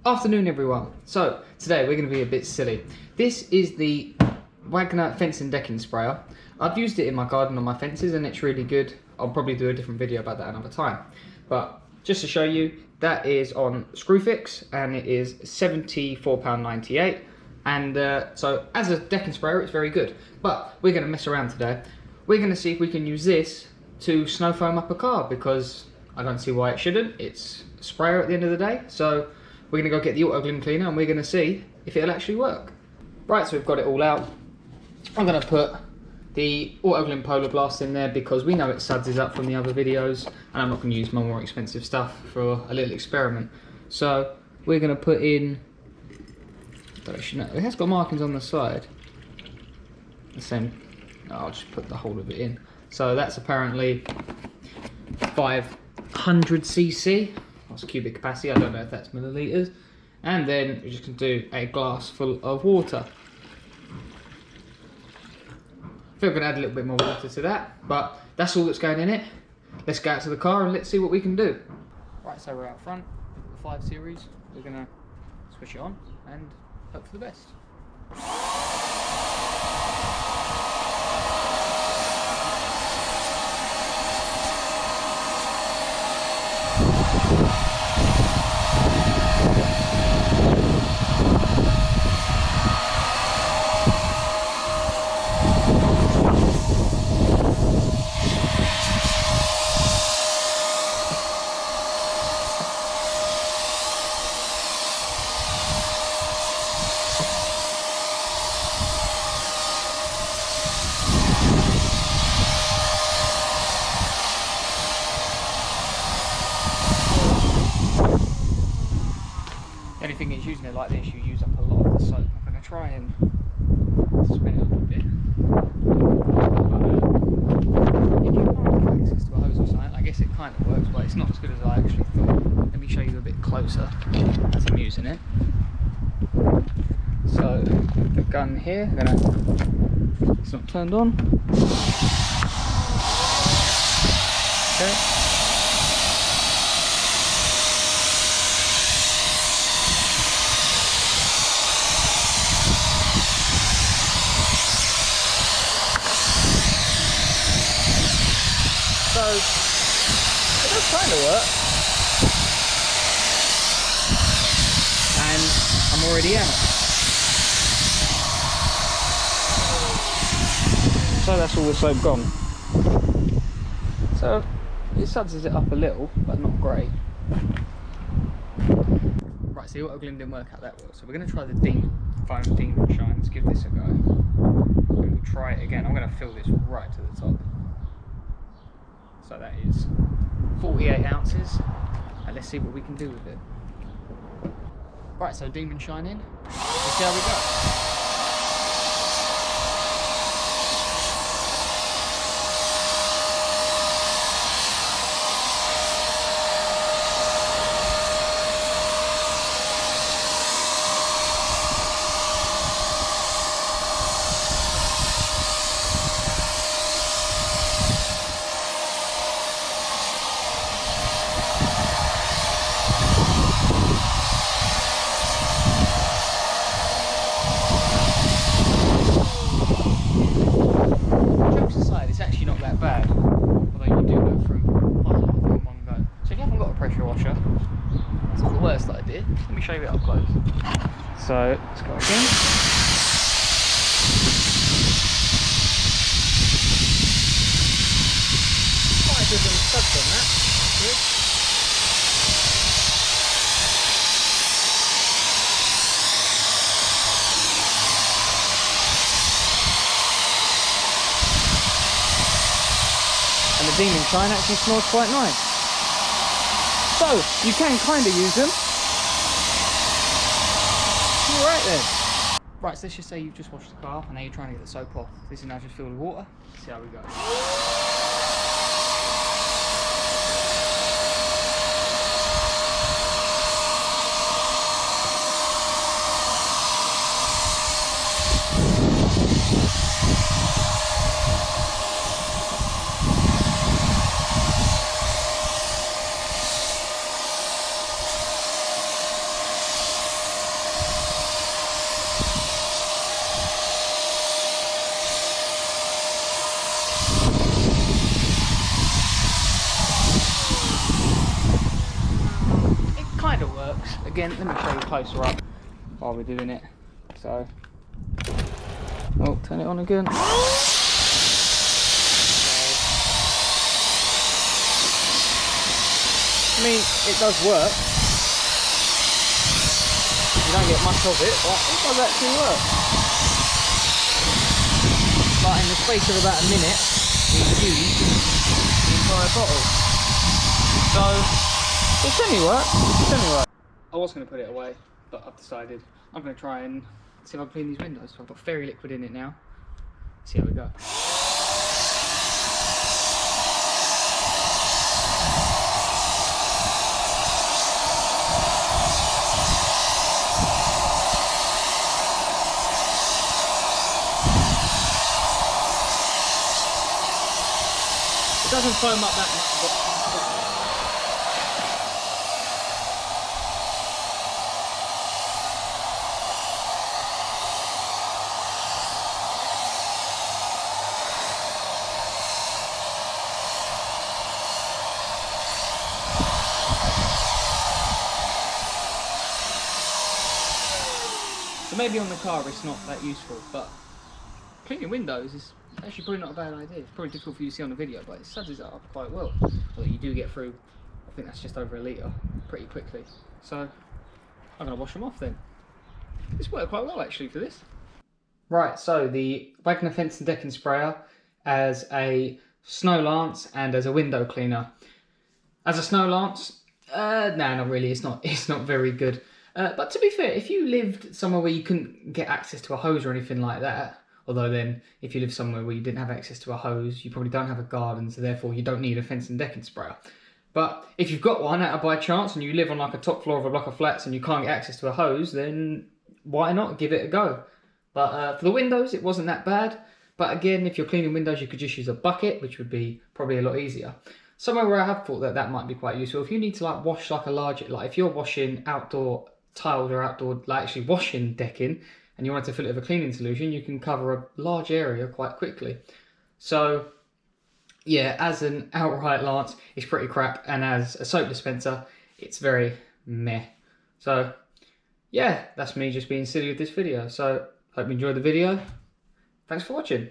Afternoon everyone. So today we're going to be a bit silly. This is the Wagner fencing decking sprayer. I've used it in my garden on my fences and it's really good. I'll probably do a different video about that another time. But just to show you, that is on Screwfix and it is £74.98. And so as a decking sprayer it's very good. But we're going to mess around today. We're going to see if we can use this to snow foam up a car, because I don't see why it shouldn't. It's a sprayer at the end of the day. So we're going to go get the auto glue cleaner and we're going to see if it'll actually work. Right, so we've got it all out. I'm going to put the auto glue Polar Blast in there because we know it suds up from the other videos, and I'm not going to use my more expensive stuff for a little experiment. So we're going to put in, it has got markings on the side. The same, I'll just put the whole of it in. So that's apparently 500cc. That's cubic capacity, I don't know if that's millilitres. And then we're just going to do a glass full of water. I think we're going to add a little bit more water to that, but that's all that's going in it. Let's go out to the car and let's see what we can do. Right, so we're out front, the 5 Series. We're going to switch it on and hope for the best. The only thing is, using it like this, you use up a lot of the soap. I'm going to try and spin it up a bit. If you can't have access to a hose or something, I guess it kind of works, but it's not as good as I actually thought. Let me show you a bit closer as I'm using it. So, the gun here, it's not turned on. Okay. So, it does kind of work, and I'm already out. So that's all the soap gone. So it suds it up a little, but not great. Right, so the auto glue didn't work out that well, so we're going to try the foam Demon Shine. Let's give this a go. And we'll try it again. I'm going to fill this right to the top. So that is 48 ounces, and let's see what we can do with it. Right, so Demon Shine in. Let's see how we go. Bad, although you do go through quite a lot in one go. So if you haven't got a pressure washer, it's not the worst idea. Let me show you it up close. So let's go again. Quite a good little suds on that. Good. And the Demon Shine actually smells quite nice. So, you can kind of use them. Alright then. Right, so let's just say you've just washed the car and now you're trying to get the soap off. This is now just filled with water. Let's see how we go. again, let me show you closer up while we're doing it. So, oh, turn it on again. I mean, it does work. You don't get much of it, but it does actually work. But in the space of about a minute, we've used the entire bottle. So, it's semi-work. I was going to put it away, but I've decided I'm going to try and see if I can clean these windows. So I've got fairy liquid in it now. See how we go. It doesn't foam up that much, but so maybe on the car it's not that useful, but cleaning windows is actually probably not a bad idea. It's probably difficult for you to see on the video, but it suds it up quite well. Although you do get through, I think that's just over a litre pretty quickly. So I'm going to wash them off then. This worked quite well actually for this. Right, so the Wagner fence and decking sprayer as a snow lance and as a window cleaner. As a snow lance, no, not really. It's not very good. But to be fair, if you lived somewhere where you couldn't get access to a hose or anything like that, although then if you live somewhere where you didn't have access to a hose, you probably don't have a garden, so therefore you don't need a fence and decking sprayer. But if you've got one out of by chance and you live on like a top floor of a block of flats and you can't get access to a hose, then why not give it a go? But for the windows, it wasn't that bad. But again, if you're cleaning windows, you could just use a bucket, which would be probably a lot easier. Somewhere where I have thought that might be quite useful, if you need to like wash like a large, like if you're washing outdoor tiled or outdoor, like actually washing decking, and you want to fill it with a cleaning solution, you can cover a large area quite quickly. So yeah, as an outright lance, it's pretty crap, and as a soap dispenser, it's very meh. So yeah, that's me just being silly with this video. So hope you enjoyed the video. Thanks for watching.